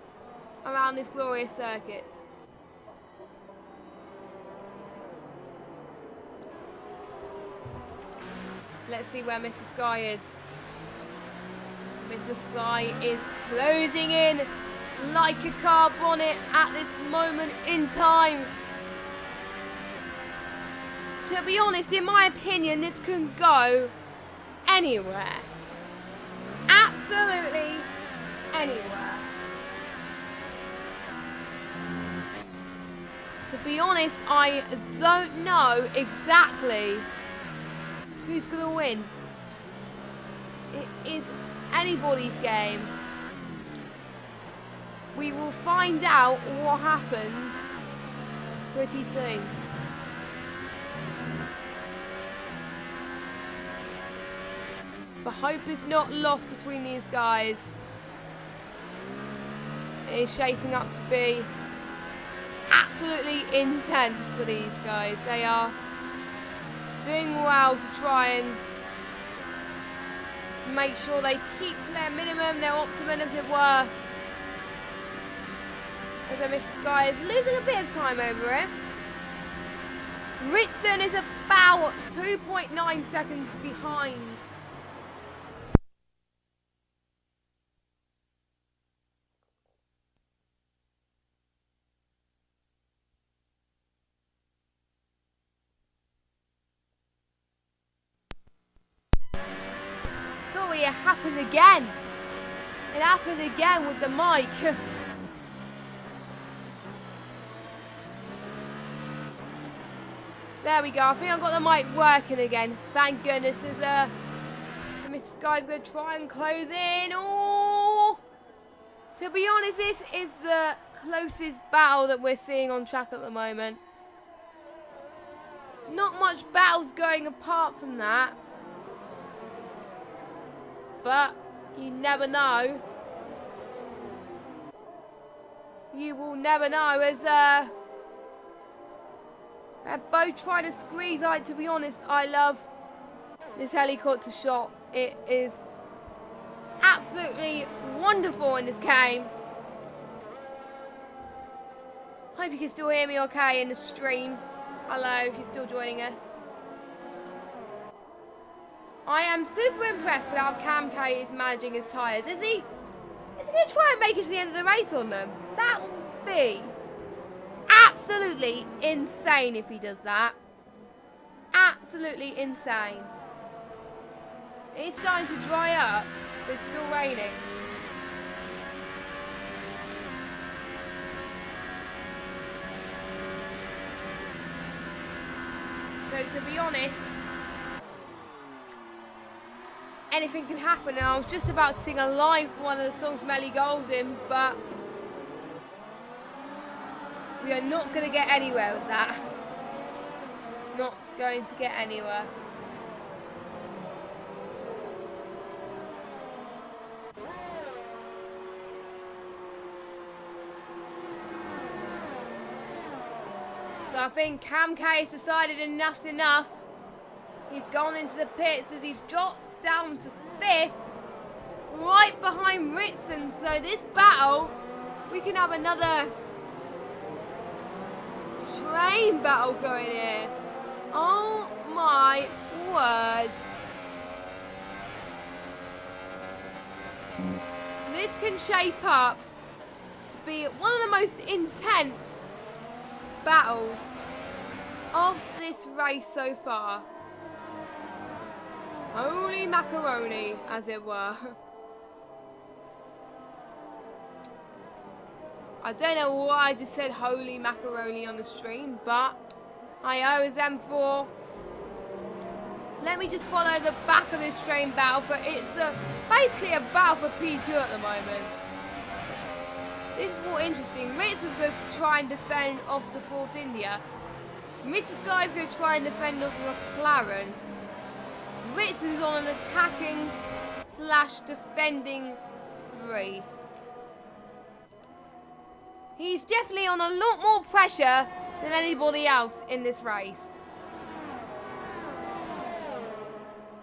around this glorious circuit. Let's see where Mr. Sky is. Mr. Sky is closing in like a car bonnet at this moment in time. To be honest, in my opinion, this can go anywhere. Absolutely anywhere. To be honest, I don't know exactly who's going to win. It is anybody's game. We will find out what happens pretty soon. But hope is not lost between these guys. It is shaping up to be absolutely intense for these guys. They are doing well to try and make sure they keep to their minimum, their optimum, as it were. As Mr. Sky is losing a bit of time over it. Ritson is about 2.9 seconds behind. it happened again. It happened again with the mic. There we go. I think I've got the mic working again. Thank goodness. Mr. Sky's going to try and close in. Oh! To be honest, this is the closest battle that we're seeing on track at the moment. Not much battles going apart from that. But you never know. You will never know as they're both trying to squeeze. To be honest, I love this helicopter shot. It is absolutely wonderful in this game. Hope you can still hear me okay in the stream. Hello, if you're still joining us. I am super impressed with how Cam K is managing his tyres. Is he going to try and make it to the end of the race on them? That would be absolutely insane if he does that. Absolutely insane. It's starting to dry up, but it's still raining. So to be honest, anything can happen. And I was just about to sing a line for one of the songs from Ellie Goulding, but we are not going to get anywhere with that. Not going to get anywhere. So I think Cam K has decided enough's enough. He's gone into the pits as he's dropped down to 5th, right behind Ritson. So this battle, we can have another train battle going here. Oh my word. This can shape up to be one of the most intense battles of this race so far. Holy macaroni, as it were. I don't know why I just said holy macaroni on the stream, but I owe M4. Let me just follow the back of this train battle, but it's basically a battle for P2 at the moment. This is more interesting. Ritz is going to try and defend off the Force India. Mr. Sky is going to try and defend off the McLaren. Ritz is on an attacking / defending spree. He's definitely on a lot more pressure than anybody else in this race.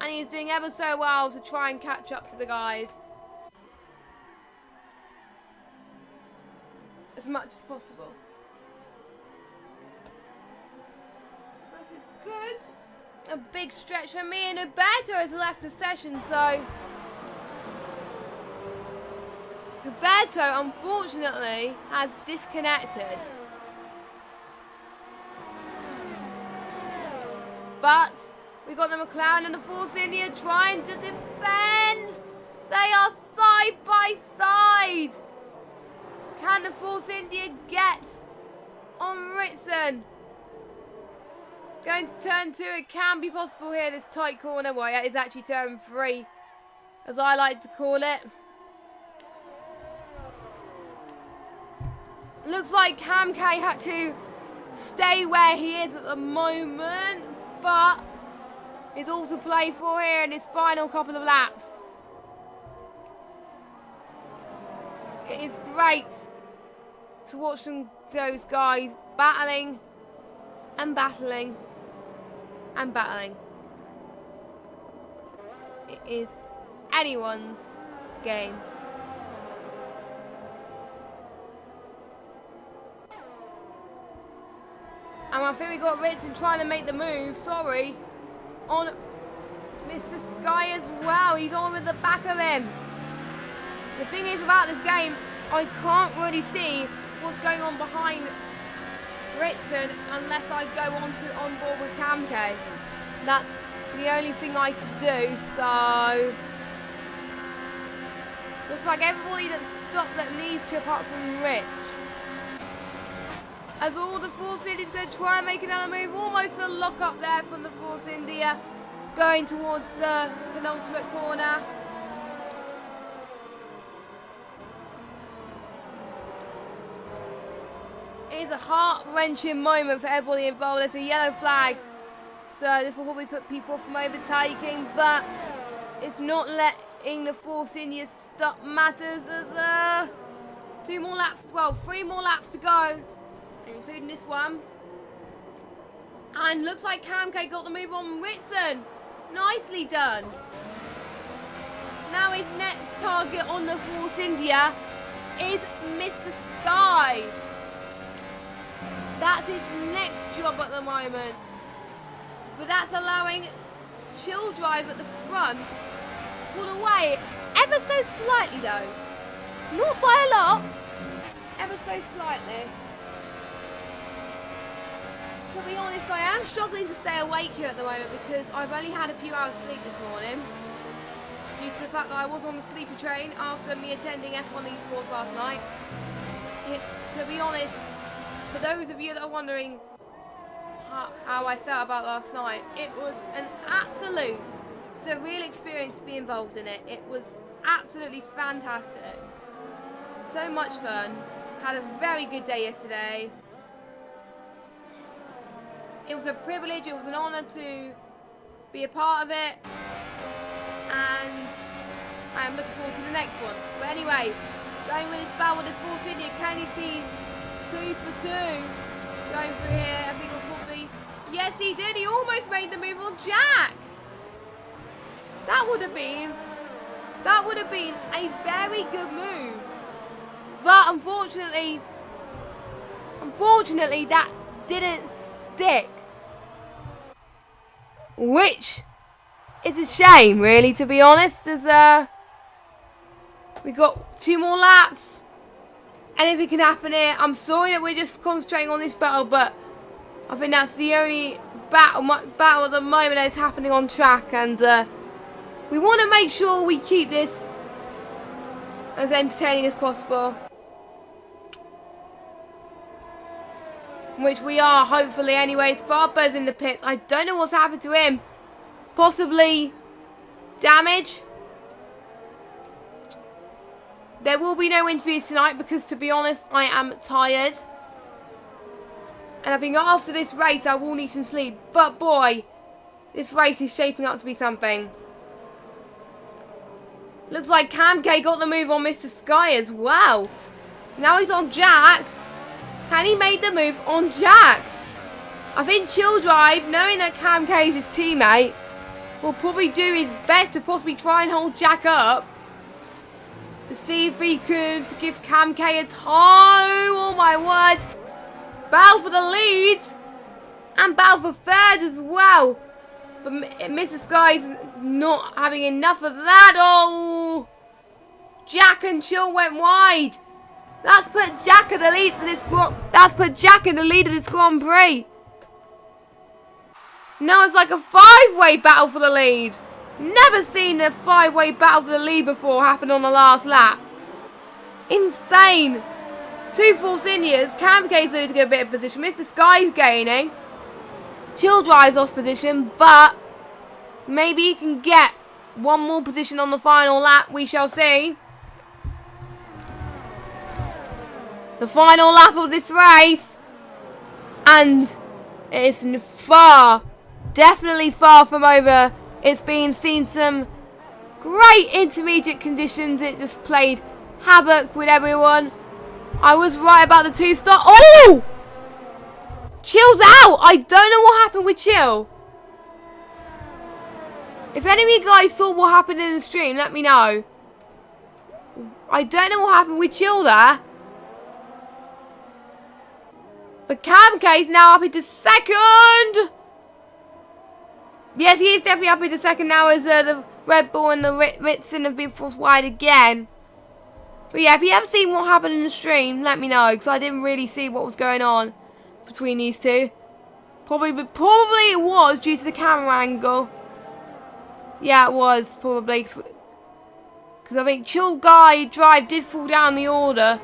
And he's doing ever so well to try and catch up to the guys. As much as possible. That is good. A big stretch for me, and Roberto has left the session, so Roberto unfortunately has disconnected. But we got the McLaren and the Force India trying to defend. They are side by side. Can the Force India get on Ritson? Going to turn 2. It can be possible here, this tight corner. Well, yeah, it's actually turn 3, as I like to call it. Looks like Cam K had to stay where he is at the moment, but it's all to play for here in his final couple of laps. It is great to watch those guys battling and battling and battling. It is anyone's game. And I think we got Ritson trying to make the move, sorry, on Mr. Sky as well. He's on with the back of him. The thing is about this game, I can't really see what's going on behind Ritson unless I go on board with Cam K. That's the only thing I could do, so Looks like everybody that stopped at these two apart from Rich. As all the Force India's going to try and make another move. Almost a lock up there from the Force India. Going towards the penultimate corner. It is a heart-wrenching moment for everybody involved. There's a yellow flag. So this will probably put people from overtaking. But it's not letting the Force India stop matters. As 2 more laps, well, 3 more laps to go. Including this one. And looks like Camke got the move on Ritson. Nicely done. Now his next target on the Force India is Mr. Sky. That's his next job at the moment. But that's allowing Chill Drive at the front pull away ever so slightly though. Not by a lot. Ever so slightly. To be honest, I am struggling to stay awake here at the moment because I've only had a few hours sleep this morning due to the fact that I was on the sleeper train after me attending F1 Esports last night. To be honest, for those of you that are wondering how I felt about last night, it was an absolute surreal experience to be involved in it. It was absolutely fantastic. So much fun. Had a very good day yesterday. It was a privilege, it was an honour to be a part of it, and I am looking forward to the next one. But anyway, going with this battle with this Force India, can he be 2 for 2? Going through here, I think it'll probably, yes he did, he almost made the move on Jack. That would have been a very good move. But unfortunately that didn't stick. Which is a shame, really, to be honest, as we got 2 more laps. Anything can happen here. I'm sorry that we're just concentrating on this battle, but I think that's the only battle at the moment that's happening on track, and we want to make sure we keep this as entertaining as possible. Which we are, hopefully, anyways. Farber's in the pits. I don't know what's happened to him. Possibly damage. There will be no interviews tonight because, to be honest, I am tired. And I think after this race, I will need some sleep. But, boy, this race is shaping up to be something. Looks like Camke got the move on Mr. Sky as well. Now he's on Jack. Can he make the move on Jack? I think Chill Drive, knowing that Camke is his teammate, will probably do his best to possibly try and hold Jack up. To see if he could give Camke a toe. Oh my word. Battle for the lead. And battle for third as well. But Mr. Sky's not having enough of that. Oh. Jack and Chill went wide. That's put Jack in the lead of this. That's put Jack in the lead of this Grand Prix. Now it's like a 5-way battle for the lead. Never seen a 5-way battle for the lead before happen on the last lap. Insane. 2 Force Indias. Camke's losing a bit of position. Mr. Sky's gaining. Chill Drive's lost position, but maybe he can get 1 more position on the final lap. We shall see. The final lap of this race, and it's definitely far from over. It's been seen some great intermediate conditions. It just played havoc with everyone. I was right about the 2-star. Oh! Chill's out. I don't know what happened with Chill. If any of you guys saw what happened in the stream, let me know. I don't know what happened with Chill there. But Camke is now up into second. Yes, he is definitely up into second now as the Red Bull and the Ritson have been forced wide again. But yeah, if you have seen what happened in the stream, let me know, because I didn't really see what was going on between these two. Probably it was due to the camera angle. Yeah, it was probably. Because I think Chill Guy Drive did fall down the order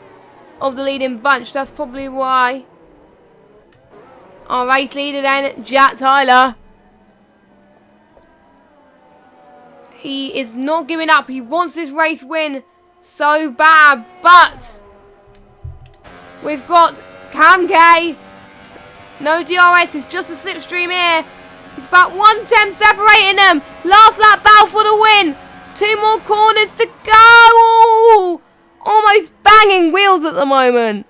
of the leading bunch. That's probably why. Our race leader then, Jack Tyler. He is not giving up. He wants this race win so bad. But we've got Cam K. No DRS. It's just a slipstream here. It's about 1/10 separating them. Last lap battle for the win. 2 more corners to go. Ooh, almost banging wheels at the moment.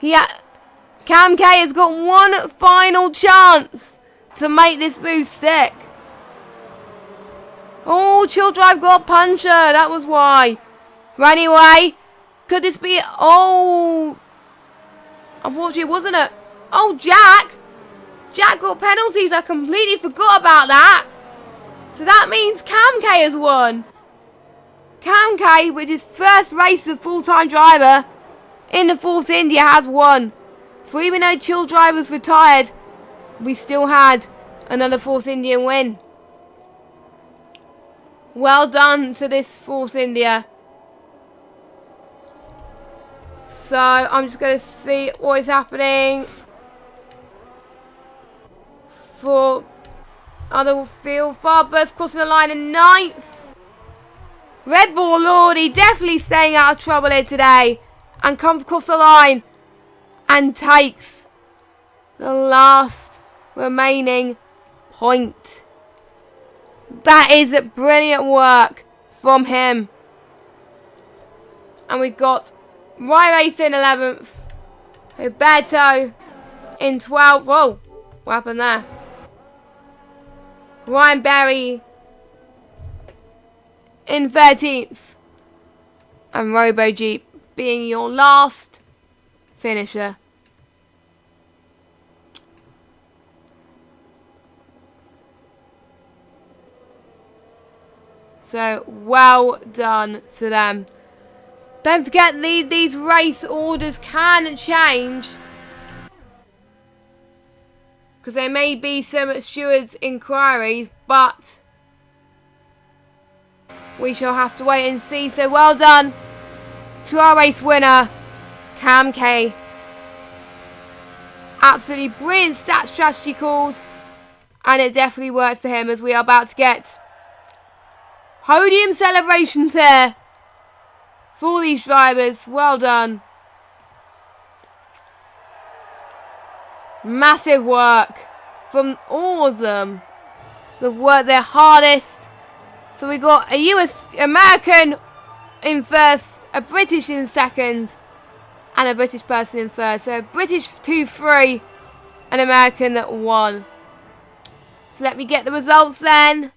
Cam K has got one final chance to make this move stick. Oh, Chill Drive got a puncher. That was why. But anyway, could this be... Oh, unfortunately, wasn't it? Oh, Jack. Jack got penalties. I completely forgot about that. So that means Cam K has won. Cam K, with his first race as a full-time driver in the Force India, has won. So even though Chill Drive was retired, we still had another Force Indian win. Well done to this Force India. So I'm just going to see what is happening for other field. Farburst crossing the line in 9th. Red Bull Lordy definitely staying out of trouble here today. And comes across the line and takes the last remaining point. That is brilliant work from him. And we've got Race in 11th. Roberto in 12th. Whoa, what happened there? Ryan Berry in 13th. And Robo Jeep being your last finisher. So, well done to them. Don't forget, these race orders can change. Because there may be some stewards' inquiries, but we shall have to wait and see. So, well done to our race winner, Cam K. Absolutely brilliant stat strategy called. And it definitely worked for him, as we are about to get podium celebrations here for these drivers. Well done. Massive work from all of them. They worked their hardest. So we got a US American in first, a British in second, and a British person in third. So a British 2-3, an American 1. So let me get the results then.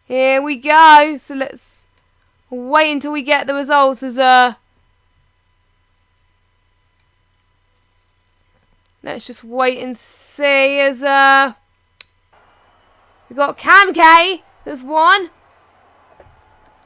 Here we go. So let's wait until we get the results as let's just wait and see as we got Cam K, there's 1.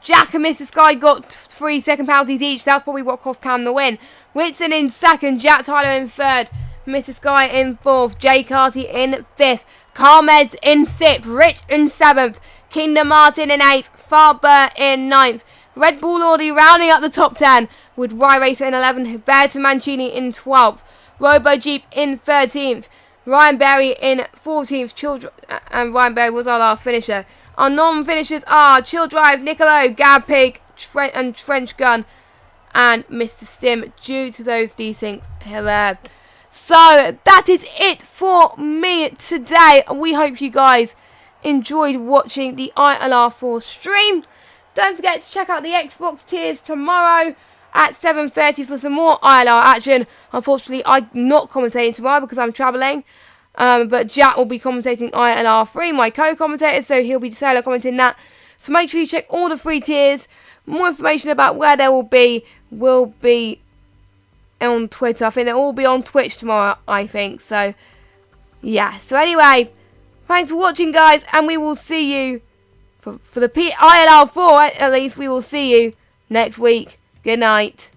Jack and Mr. Sky got 3 second penalties each. That's probably what cost Cam the win. Whitson in second, Jack Tyler in third, Mr. Sky in fourth, Jay Carty in fifth, Carmeds in sixth, Rich in seventh, Kingdom Martin in 8th, Farber in 9th, Red Bull Audi rounding up the top 10 with Y Racer in 11th, Roberto Mancini in 12th, Robo Jeep in 13th, Ryan Berry in 14th, and Ryan Berry was our last finisher. Our non-finishers are Chill Drive, Nicolo, Gab Pig, and Trench Gun, and Mr. Stim, due to those desyncs here. So that is it for me today. We hope you guys enjoyed watching the ILR4 stream. Don't forget to check out the Xbox tiers tomorrow at 7:30 for some more ILR action. Unfortunately, I'm not commentating tomorrow because I'm travelling. But Jack will be commentating ILR3, my co-commentator, so he'll be solo commenting that. So make sure you check all the free tiers. More information about where they will be on Twitter. I think they'll all be on Twitch tomorrow, I think. So, yeah. So anyway, thanks for watching, guys, and we will see you for the ILR4, at least. We will see you next week. Good night.